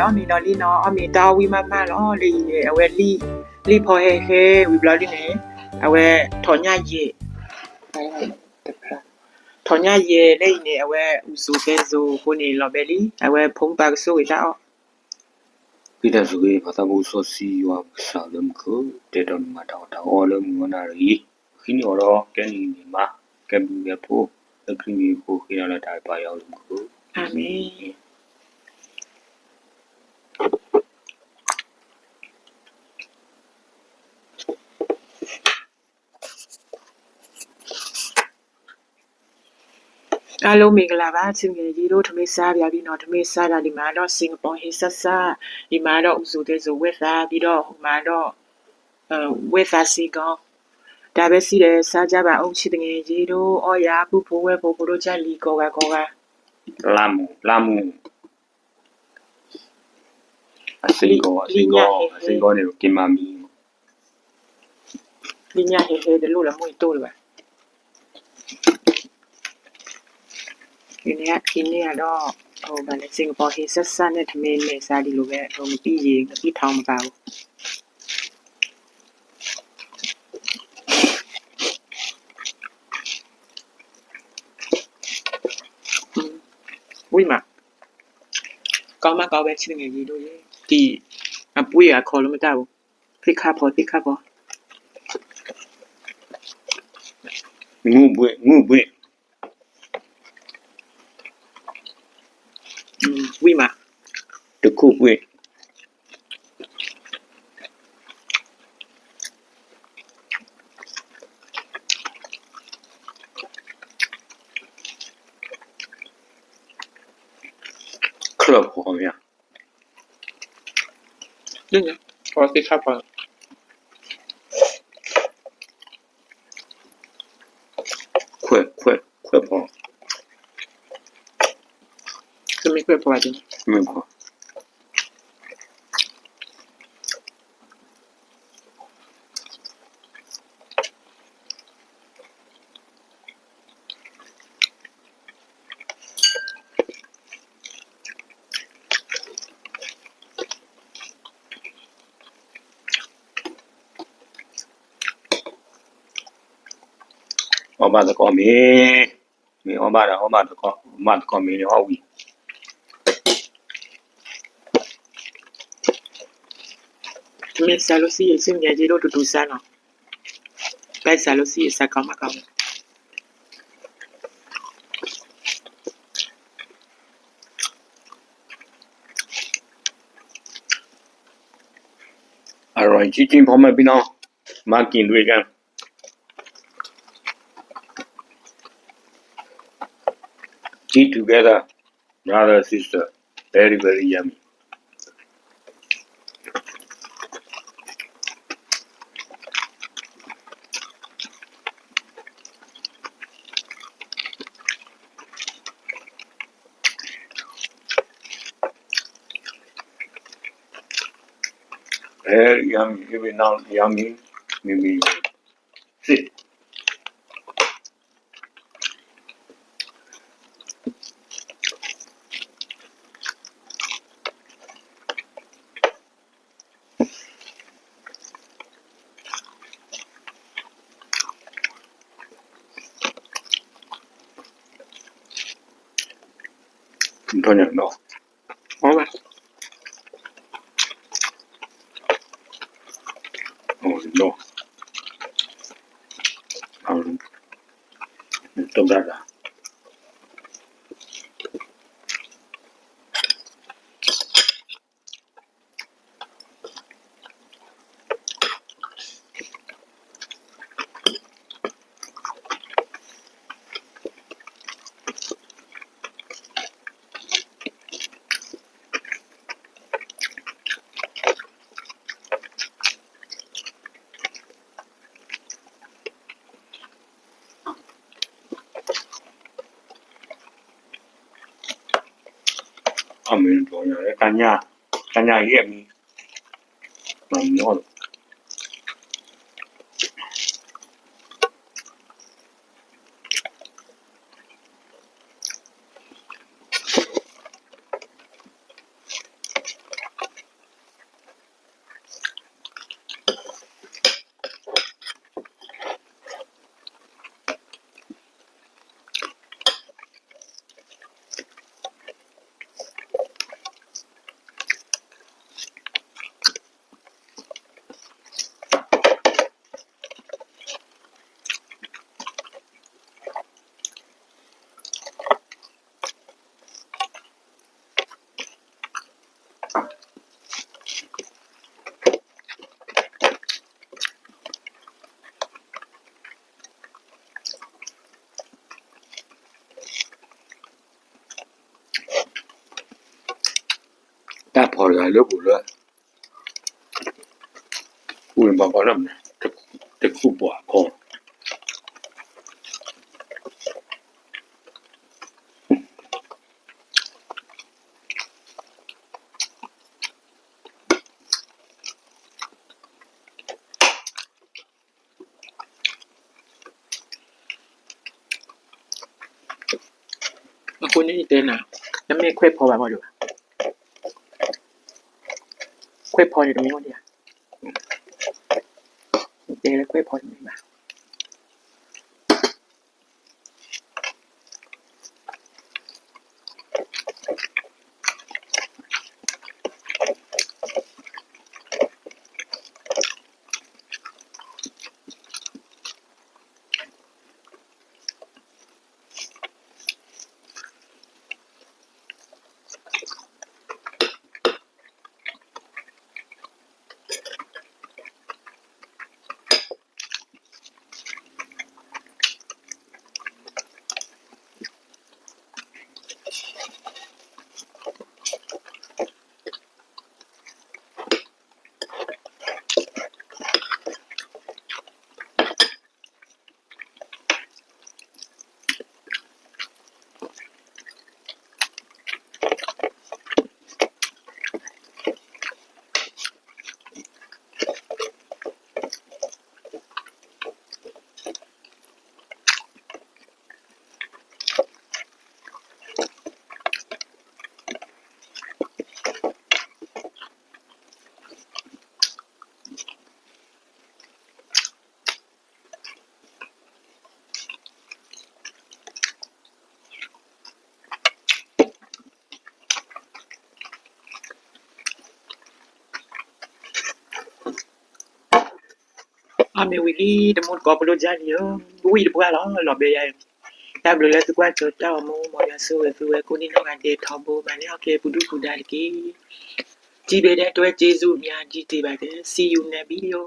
อมีลอลีเนาะอมีตาวิมาๆเนาะลีเอาไว้ลีพอเฮวิบลอลีเนี่ยเอาไว้ถอนหญ้าเย่ถอนหญ้าเย่เลยเนี่ยเอาไว้อุสุเกโซคนนี้ลอเบลีเอาไว้พงปากสู้จ้าပြည်တဲ့ဆိုရင်ဘာသာဖို့ဆိုစီဝါစာလုံးကိုတေတော်မှာတောင်းလုံးမနာရီခင်းရောကဲနေဒီမှာကဲဘူးရဖို့အခင်းကြီးကိုခေရလာတာပါရောက်လို့ကို อาเมนအားလုံးမင်္ဂလာပါချင်းငယ်ကြီးတို့ထမင်းစားပြပြီးတော့ထမင်းစားတာဒီမှာတော့စင်ကာပူဟိဆဆာဒီမှာတော့ဥစုတဲ့ဆိုဝက်သားပြီးတော့ဟိုမှာတော့ဝက်သားစီကောင်ဒါပဲစီးတယ်စားကြပါအောင်ချစ်ငယ်ကြီးတို့အော်ရာပူဖိုးဝဲဖိုးတို့ကြလီကောကလာမှုအစိကောနေကင်မာမီ ဒီညဟဲဟဲတယ်လို့လည်းမွေတိုးတယ်ပါဒီနေ့ကတော့ဟိုဗာလေစင်ကာပူဟိဆဆာနဲ့ထမင်းနဲ့စားဒီလိုပဲဟိုမပြီးရေမပြီးထောင်းမပါဘူးဝိမာကောင်းမကောင်းပဲချစ်ငယ်ကြီးတို့ရေဒီအပွေးရခေါ်လို့မတတ်ဘူးဖိခါပေါ်ငုပွေဝိမာတခုပွေခလပ်ဟောမြာ นี่ไงพอสิครับพอခွဲพอ จะไม่เพื่อพอจริง မင်းခွဲ ออกมาตะกอมีออกมาตะกอมีเนี่ยเอาวิ ไม่ซาลุซี่ซึ่งเนี่ยจีโร่ดูซ่าเนาะไปซาลุซี่ซาเกามาเกา อร่อยจริงๆพอมาพี่น้องมากินด้วยกัน Eat together brother sister very very yummy very yummy even now yummy maybe sit ตัวอย่างเนาะ พอป่ะ โอ้โนเอาต้มได้ละအမေတို့ရတယ်ကညာရဲ့မီမမျော了不了，我们把那么这苦不好。အခုနေ့တဲ့နာနမေခွဲဖော်ပါမလို့ခွဲဖော်နေတယ်မျိုးတရားတဲ့ခွဲဖော်နေမှာအမေဝီလီတမတ်ကောပလိုဂျာနီယဝီဘွာလောလောဘေယာတဘလလက်ကွာချတာမမောရဆိုဝဲကိုနီနောကတဲ့ထော်ဘောမနေအကေပုဒုကုဒါလကီကြည်ပေတဲ့အတွက်ကျေးဇူးအများကြီးတင်ပါတယ် See you next video